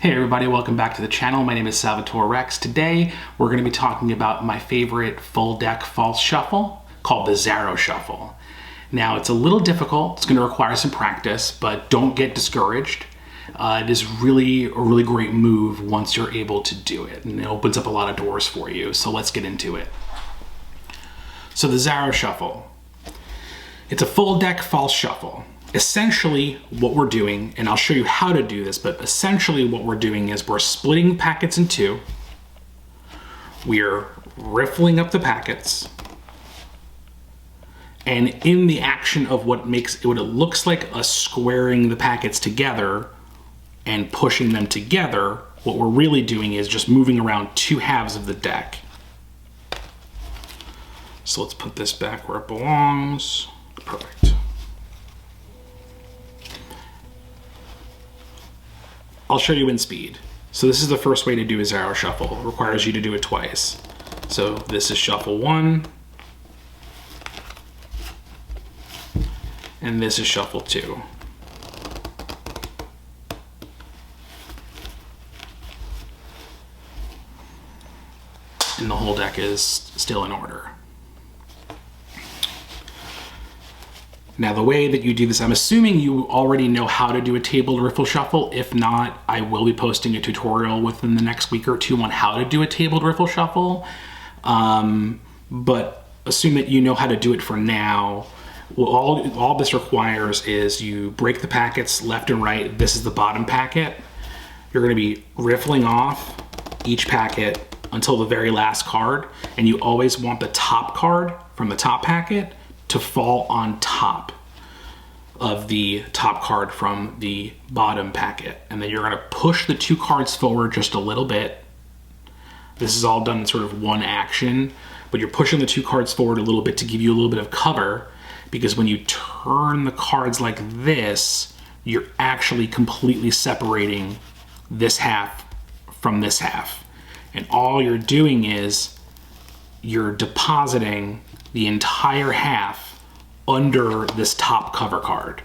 Hey everybody, welcome back to the channel. My name is Salvatore Rex. Today we're going to be talking about my favorite full deck false shuffle called the Zarrow Shuffle. Now it's a little difficult, it's going to require some practice, but don't get discouraged. It is really a really great move once you're able to do it, and it opens up a lot of doors for you. So let's get into it. So the Zarrow Shuffle. It's a full deck false shuffle. Essentially what we're doing, and I'll show you how to do this, but essentially what we're doing is we're splitting packets in two. We're riffling up the packets. And in the action of what it looks like us squaring the packets together and pushing them together, what we're really doing is just moving around two halves of the deck. So let's put this back where it belongs. Perfect. I'll show you in speed. So this is the first way to do a Zarrow Shuffle. It requires you to do it twice. So this is shuffle one, and this is shuffle two. And the whole deck is still in order. Now the way that you do this, I'm assuming you already know how to do a tabled riffle shuffle. If not, I will be posting a tutorial within the next week or two on how to do a tabled riffle shuffle. But assume that you know how to do it for now. Well, all this requires is you break the packets left and right. This is the bottom packet. You're gonna be riffling off each packet until the very last card. And you always want the top card from the top packet to fall on top of the top card from the bottom packet. And then you're gonna push the two cards forward just a little bit. This is all done in sort of one action, but you're pushing the two cards forward a little bit to give you a little bit of cover, because when you turn the cards like this, you're actually completely separating this half from this half. And all you're doing is you're depositing the entire half under this top cover card.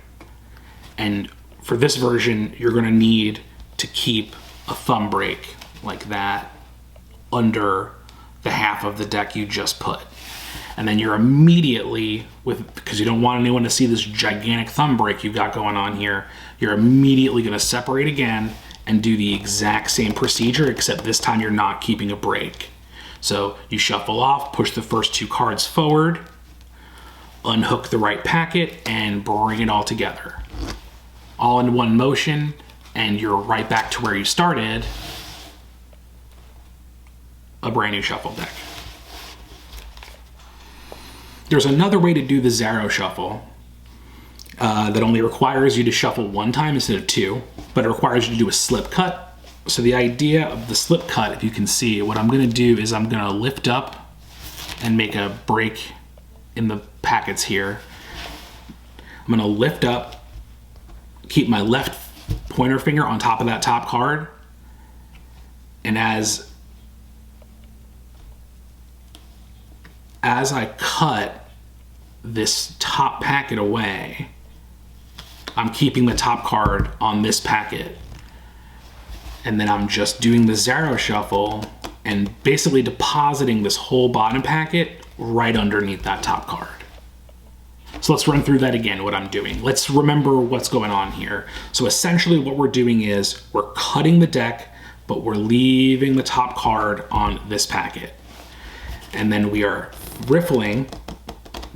And for this version, you're gonna need to keep a thumb break like that under the half of the deck you just put. And then you're immediately, because you don't want anyone to see this gigantic thumb break you've got going on here, you're immediately gonna separate again and do the exact same procedure, except this time you're not keeping a break. So you shuffle off, push the first two cards forward, unhook the right packet, and bring it all together. All in one motion, and you're right back to where you started, a brand new shuffle deck. There's another way to do the Zarrow Shuffle that only requires you to shuffle one time instead of two, but it requires you to do a slip cut. So the idea of the slip cut, if you can see, what I'm gonna do is I'm gonna lift up and make a break in the packets here. I'm gonna lift up, keep my left pointer finger on top of that top card, and as I cut this top packet away, I'm keeping the top card on this packet. And then I'm just doing the Zarrow Shuffle and basically depositing this whole bottom packet right underneath that top card. So let's run through that again, what I'm doing. Let's remember what's going on here. So essentially what we're doing is we're cutting the deck, but we're leaving the top card on this packet. And then we are riffling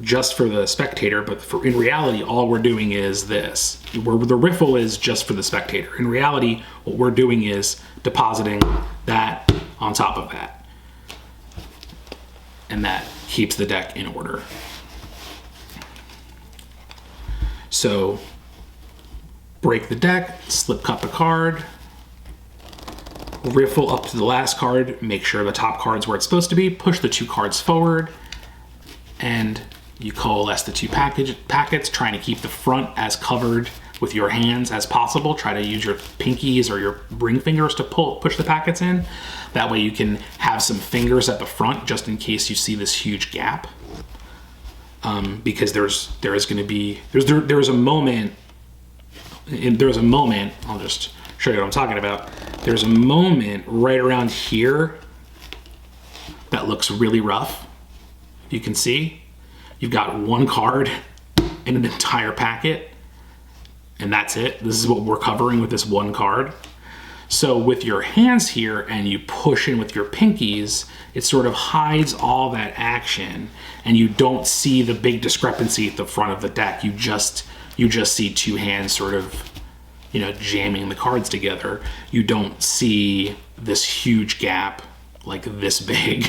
just for the spectator, but in reality, all we're doing is this. Where the riffle is just for the spectator. In reality, what we're doing is depositing that on top of that. And that keeps the deck in order. So, break the deck, slip cut the card, riffle up to the last card, make sure the top card's where it's supposed to be, push the two cards forward, and you coalesce the two packets, trying to keep the front as covered with your hands as possible. Try to use your pinkies or your ring fingers to push the packets in. That way you can have some fingers at the front just in case you see this huge gap. Because there's a moment, I'll just show you what I'm talking about. there's a moment right around here that looks really rough. You can see you've got one card in an entire packet, and that's it. This is what we're covering with this one card. So with your hands here and you push in with your pinkies, it sort of hides all that action, and you don't see the big discrepancy at the front of the deck. You just see two hands sort of, you know, jamming the cards together. You don't see this huge gap like this big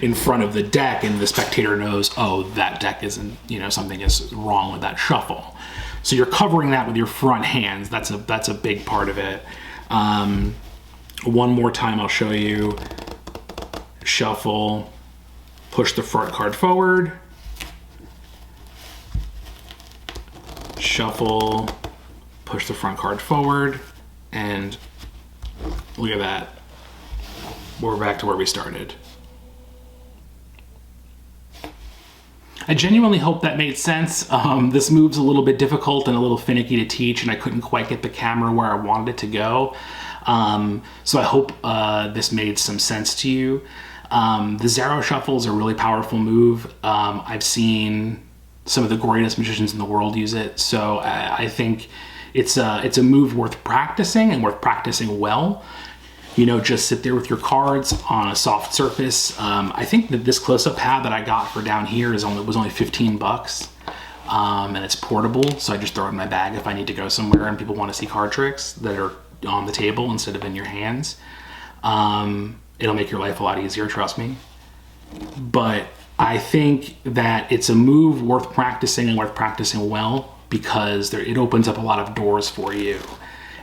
in front of the deck, and the spectator knows, oh, that deck isn't, you know, something is wrong with that shuffle. So you're covering that with your front hands. That's a big part of it. One more time I'll show you. Shuffle, push the front card forward, shuffle, push the front card forward, and look at that. We're back to where we started. I genuinely hope that made sense. This move's a little bit difficult and a little finicky to teach, and I couldn't quite get the camera where I wanted it to go. So I hope this made some sense to you. The Zarrow Shuffle is a really powerful move. I've seen some of the greatest magicians in the world use it, so I think it's a move worth practicing, and worth practicing well. You know, just sit there with your cards on a soft surface. I think that this close-up pad that I got for down here was only 15 bucks. And it's portable, so I just throw it in my bag if I need to go somewhere and people want to see card tricks that are on the table instead of in your hands. It'll make your life a lot easier, trust me. But I think that it's a move worth practicing, and worth practicing well, because it opens up a lot of doors for you,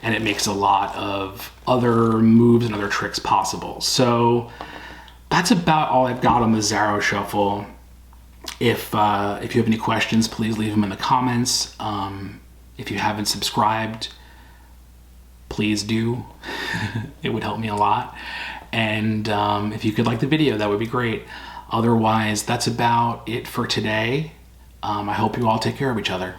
and it makes a lot of other moves and other tricks possible. So that's about all I've got on the Zarrow Shuffle. If you have any questions, please leave them in the comments. If you haven't subscribed, please do. It would help me a lot. And if you could like the video, that would be great. Otherwise, that's about it for today. I hope you all take care of each other.